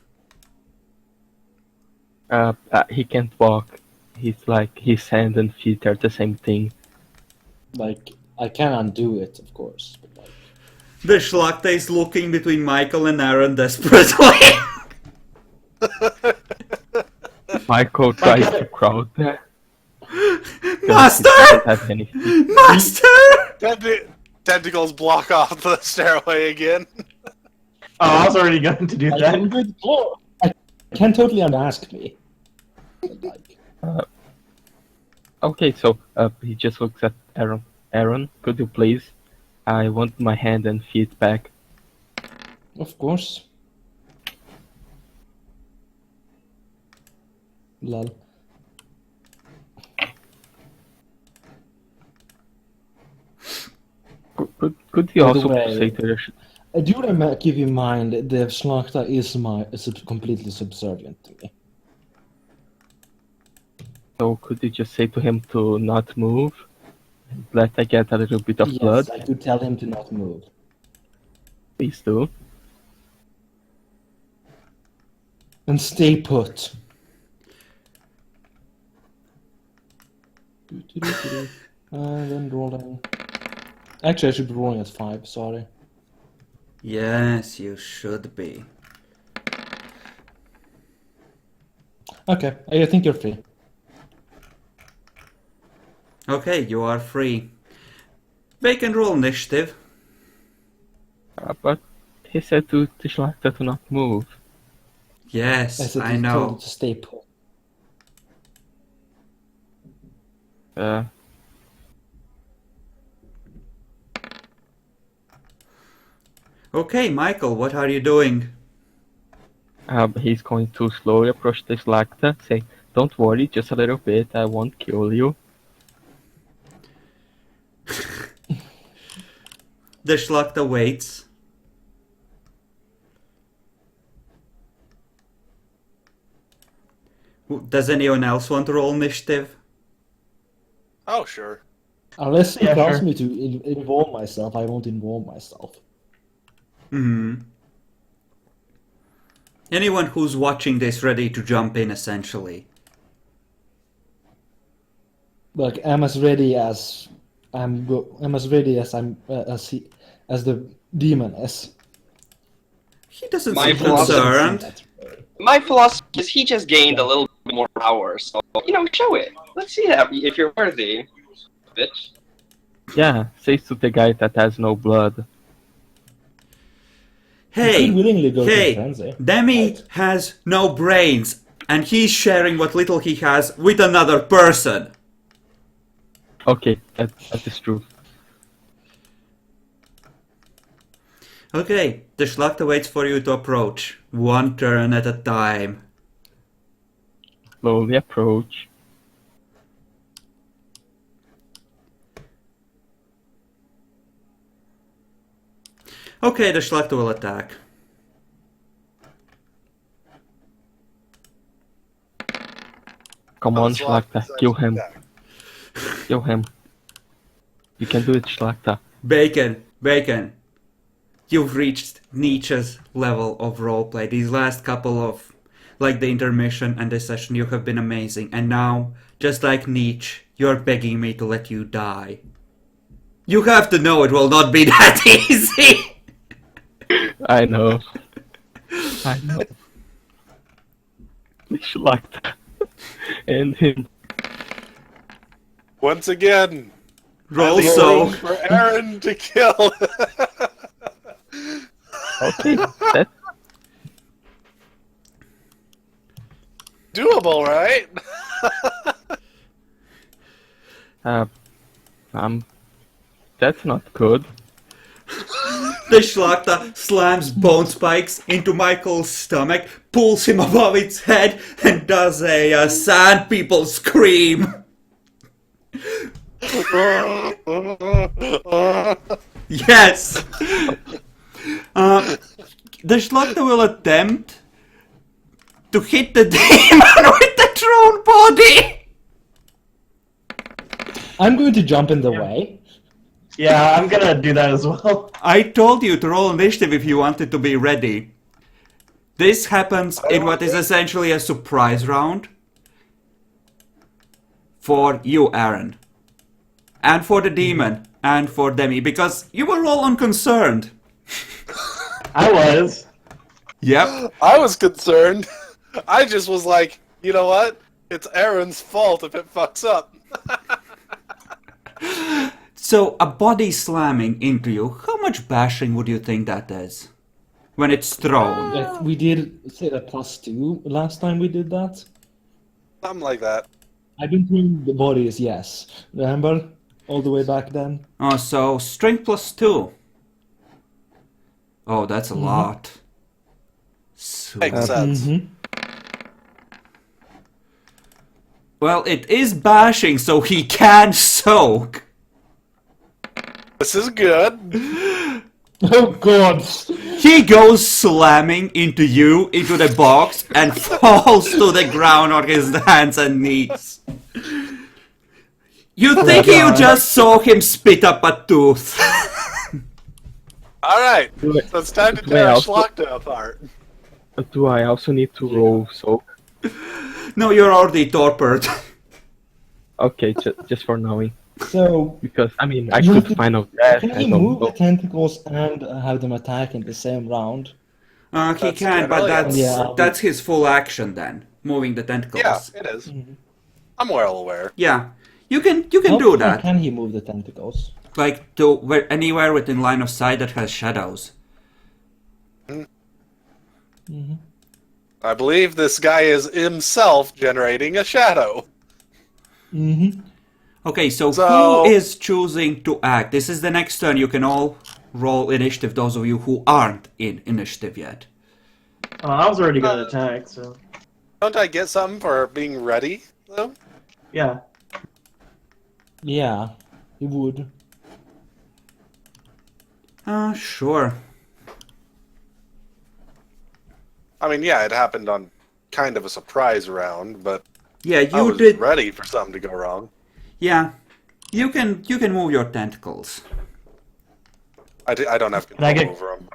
He can't walk. He's like his hand and feet are the same thing. Like, I can undo it, of course. But like, The Schlachta is looking between Michael and Aaron desperately. Michael tries to crowd there. Master! He doesn't have any feet. Master! Tentacles block off the stairway again. Oh, I was already going to do I that. can do the floor. I can totally unask me. But like, Okay, so he just looks at Aaron. Aaron, could you please? I want my hand and feet back. of course. Lol. Could you By the also way- say to the I do want to keep in mind the Slakta is completely subservient to me. so could you just say to him to not move? Let I get a little bit of Yes, blood, I could tell him to not move. please do. And stay put. And then rolling. Actually, I should be rolling at 5, sorry. Yes, you should be. Okay, I think you're free. Okay, you are free. Make and roll initiative. But he said to Schlachta to not move. Yes, I said I you know. told you to stay put. Okay, Michael, what are you doing? He's going to slowly approach the Schlachta, say, "Don't worry, just a little bit. I won't kill you." The Schlachta waits. Does anyone else want to roll initiative? Oh, sure. Unless you Yeah, ask sure. me to involve myself, I won't involve myself. Anyone who's watching this ready to jump in, essentially. Like I'm as ready as I'm as ready as as the demon is. He doesn't My seem philosophy- concerned. My philosophy is he just gained a little bit more power, so show it. Let's see that if you're worthy, bitch. Yeah, say to the guy that has no blood. Hey, could willingly go to hey, a frenzy, Demi right? has no brains, and he's sharing what little he has with another person. Okay, that is true. Okay, the Schlachta waits for you to approach, one turn at a time. Slowly approach. Okay, the Schlachta will attack. Come on, As long Schlachta, as I kill can him. attack. Kill him. You can do it, Schlachta. Bacon. You've reached Nietzsche's level of roleplay. These last couple of, like the intermission and this session, you have been amazing. And now, just like Nietzsche, you're begging me to let you die. You have to know it will not be that easy. I know. I know. Schlachta. And him. Once again, Roll leave so. room for Aaron to kill. Okay, that's Doable, right? that's not good. The Schlachta slams bone spikes into Michael's stomach, pulls him above its head, and does a sand people scream. Yes! The Schlachta will attempt to hit the demon with the thrown body! I'm going to jump in the way. Yeah, I'm gonna do that as well. I told you to roll initiative if you wanted to be ready. This happens in what is essentially a surprise round for you, Aaron. And for the demon, and for Demi, because you were all unconcerned. I was. Yep. I was concerned. I just was like, you know what? It's Aaron's fault if it fucks up. So, a body slamming into you, how much bashing would you think that is? When it's thrown? Like we did say that +2 last time we did that. Something like that. I've been thinking the body is yes. Remember? All the way back then. Oh, so strength +2. Oh, that's a lot. Sweet. Makes sense. Well, it is bashing, so he can soak. This is good. Oh god! He goes slamming into you, into the box, and falls to the ground on his hands and knees. You think you just saw him spit up a tooth. Alright, Do it. so it's time to Do tear I our also- Schlachta apart. Do I also need to roll soak? No, you're already torpid. Okay, just for knowing. So, Because, I mean, I You could have to- find out that. can I he don't move the know. tentacles and have them attack in the same round? He That's can, but generally- that's his full action then, moving the tentacles. Yeah, it is. I'm well aware. Yeah. You can How do far that. can he move the tentacles? Like to anywhere within line of sight that has shadows. I believe this guy is himself generating a shadow. Okay, so So- who is choosing to act? This is the next turn. You can all roll initiative, those of you who aren't in initiative yet. I was already gonna attack, so Don't I get something for being ready, though? yeah. Yeah, he would. Sure. I mean, yeah, it happened on kind of a surprise round, but Yeah, I you was did. ready for something to go wrong. Yeah, you can move your tentacles. I don't have I control get- over them.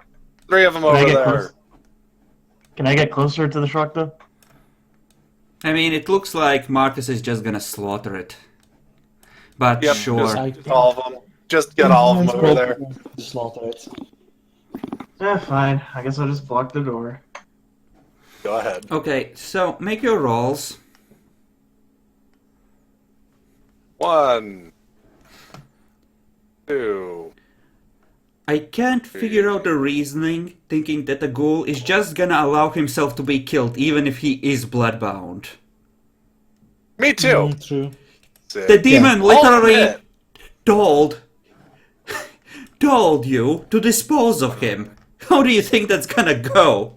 3 of them Can I over get there. close? Can I get closer to the truck though? I mean, it looks like Marcus is just gonna slaughter it. But Yep, sure. just all of them. Just get all of them over there. Slaughter it. Fine. I guess I'll just block the door. Go ahead. Okay, so make your rolls. 1, 2. I can't figure out the reasoning, thinking that the ghoul is just gonna allow himself to be killed, even if he is bloodbound. Me too. True. The demon I'll literally admit. told you to dispose of him. How do you think that's gonna go?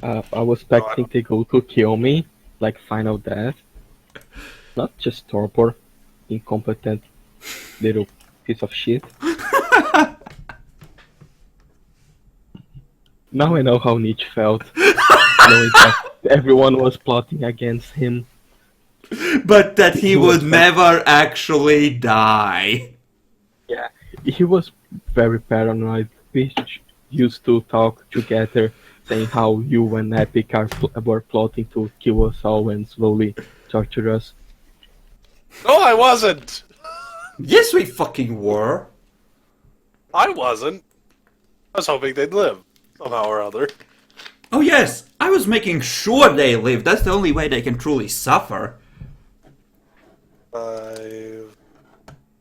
I was expecting the ghoul to kill me, like final death. Not just torpor, incompetent little piece of shit. Now I know how Nietzsche felt, knowing that everyone was plotting against him. But that he would never actually die. Yeah, he was very paranoid. We used to talk together, saying how you and Epic were plotting to kill us all and slowly torture us. No, I wasn't. Yes, we fucking were. I wasn't. I was hoping they'd live somehow or other. Oh yes, I was making sure they live. That's the only way they can truly suffer. 5.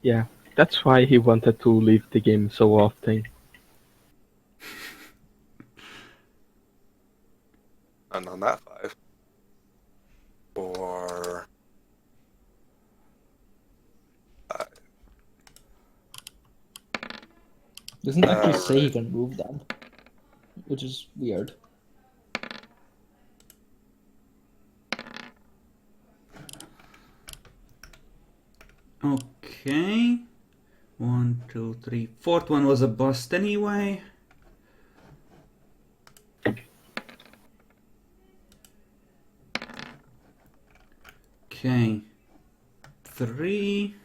Yeah, that's why he wanted to leave the game so often. And on that 5. 4. 5. Doesn't actually say you can move them, which is weird. Okay. 1, 2, 3. Fourth one was a bust anyway. Okay. 3.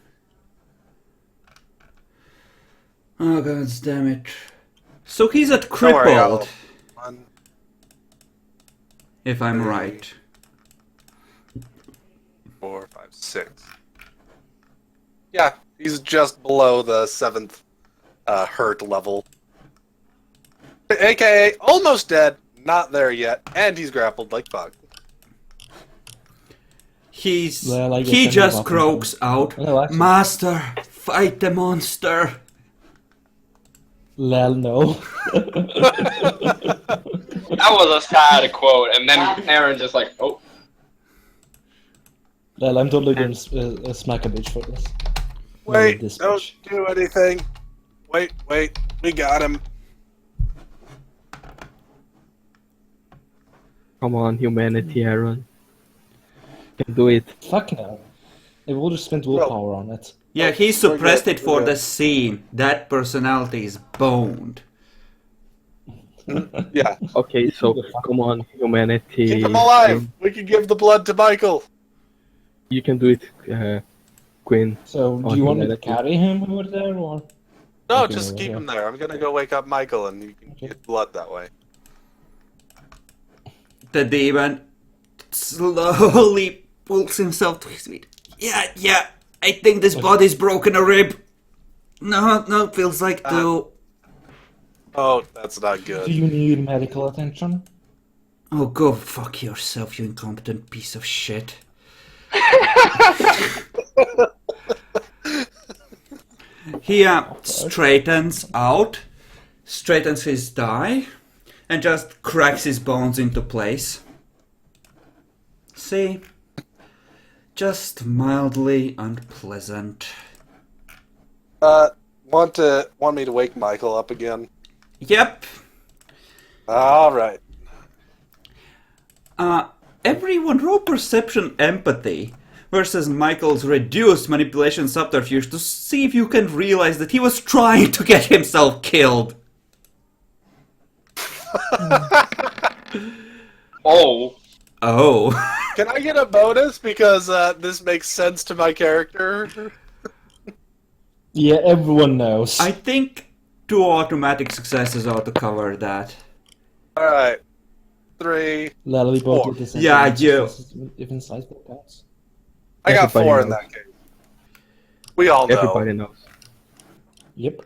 Oh god damn it. So he's at Don't worry, crippled, 1. if I'm right. 4, 5, 6. Yeah, he's just below the 7th hurt level. AKA almost dead, not there yet, and he's grappled like fuck. Well, I guess He I just move up croaks out, Well, actually- Master, fight the monster. Lel, no. That was a sad quote, and then Aaron just like, oh. Lel, I'm totally gonna smack a bitch for this. Wait, This don't bitch. do anything. Wait, we got him. Come on, humanity, Aaron. You can do it. Fuck no. I would have spent willpower on it. Yeah, he We're suppressed good, it for we're the good. scene. That personality is boned. Yeah, Okay, so come on, humanity. keep him alive. We can give the blood to Michael. You can do it, Quinn. So, do Oh, you want me to humanity. carry him over there, or? No, Okay, just over keep here. him there. I'm gonna go wake up Michael, and you can Okay. get blood that way. The demon slowly pulls himself to his feet. Yeah, I think this body's broken a rib. No, feels like two. Oh, that's not Do good. you need medical attention? Oh, go fuck yourself, you incompetent piece of shit. He straightens out, straightens his thigh, and just cracks his bones into place. See? Just mildly unpleasant. Want me to wake Michael up again? Yep. All right. Everyone roll perception empathy versus Michael's reduced manipulation subterfuge to see if you can realize that he was trying to get himself killed. Oh. Oh. Can I get a bonus because this makes sense to my character? Yeah, everyone knows. I think 2 automatic successes ought to cover that. All right, 3. Lala, we both 4. get the same Yeah, amount of you- successes, even size that counts. I got Everybody 4 in knows. that case. We all know. Everybody knows. Yep.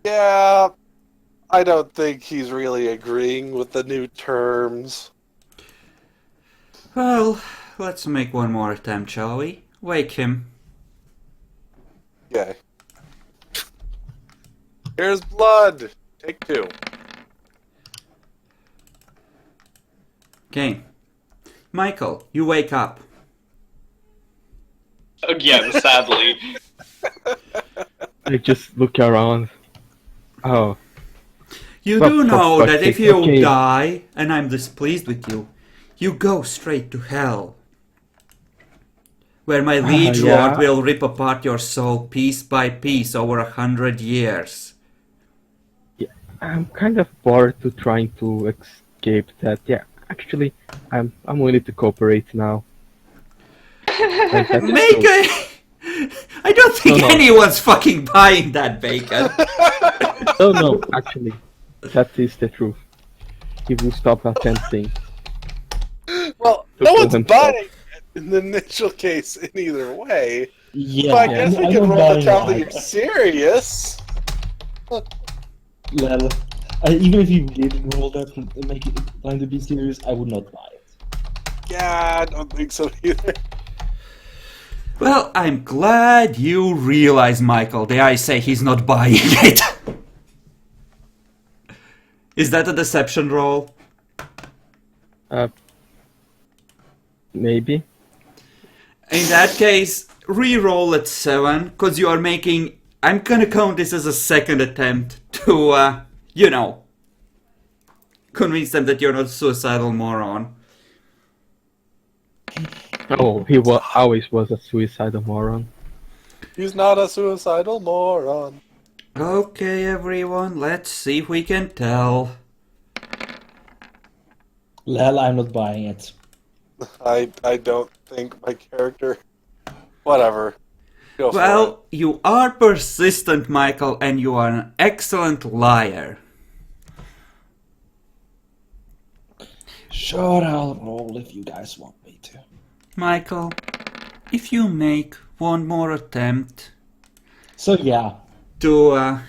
Yeah, I don't think he's really agreeing with the new terms. Well, let's make one more attempt, shall we? Wake him. Okay. Here's blood. Take 2. Okay. Michael, you wake up. Again, sadly. I just look around. Oh, You Well, do for know fuck's that if sake, you okay. die and I'm displeased with you, you go straight to hell. Where my liege yeah. lord will rip apart your soul piece by piece over 100 years. I'm kind of bored to trying to escape that. Yeah, actually, I'm willing to cooperate now. Like that Make shows- a... I don't think No. anyone's fucking buying that bacon. No, actually, that is the truth. He will stop attempting. Well, To no kill one's himself. buying it in the initial case in either way. Yeah, So I guess we I'm can not roll to buying tell that it you're either. serious. Lala, even if you did roll that and make it trying to be serious, I would not buy it. Yeah, I don't think so either. Well, I'm glad you realize, Michael, that I say he's not buying it. Is that a deception roll? Maybe. In that case, re-roll at 7, because you are making... I'm gonna count this as a second attempt to, convince them that you're not a suicidal moron. Oh, he always was a suicidal moron. He's not a suicidal moron. Okay, everyone, let's see if we can tell. Lala, I'm not buying it. I don't think my character... Whatever. Go for it. Well, you are persistent, Michael, and you are an excellent liar. Sure, I'll roll if you guys want me to. Michael, if you make one more attempt So yeah, to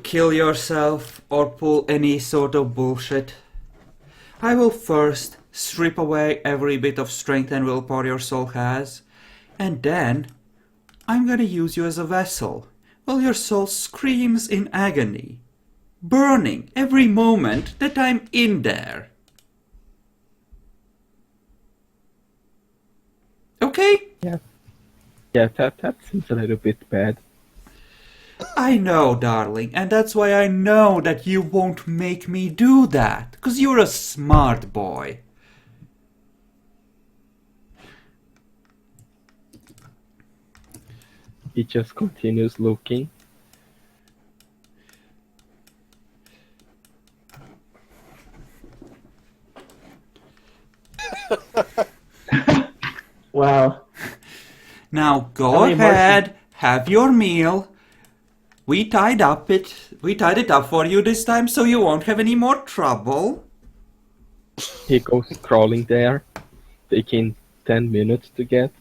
kill yourself or pull any sort of bullshit, I will first strip away every bit of strength and willpower your soul has, and then I'm gonna use you as a vessel while your soul screams in agony, burning every moment that I'm in there. Okay? Yeah, that seems a little bit bad. I know, darling, and that's why I know that you won't make me do that, 'cause you're a smart boy. He just continues looking. Wow. Now go How many more ahead, have your meal. We tied it up for you this time so you won't have any more trouble. He goes crawling there, taking 10 minutes to get.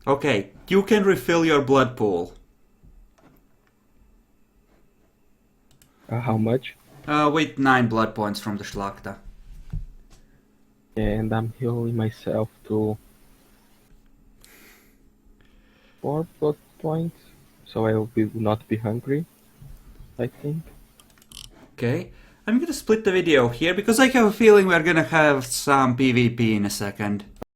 Okay, you can refill your blood pool. How much? With 9 blood points from the Schlachta. And I'm healing myself to 4 blood points, so I will not be hungry, I think. Okay, I'm gonna split the video here because I have a feeling we're gonna have some PvP in a second.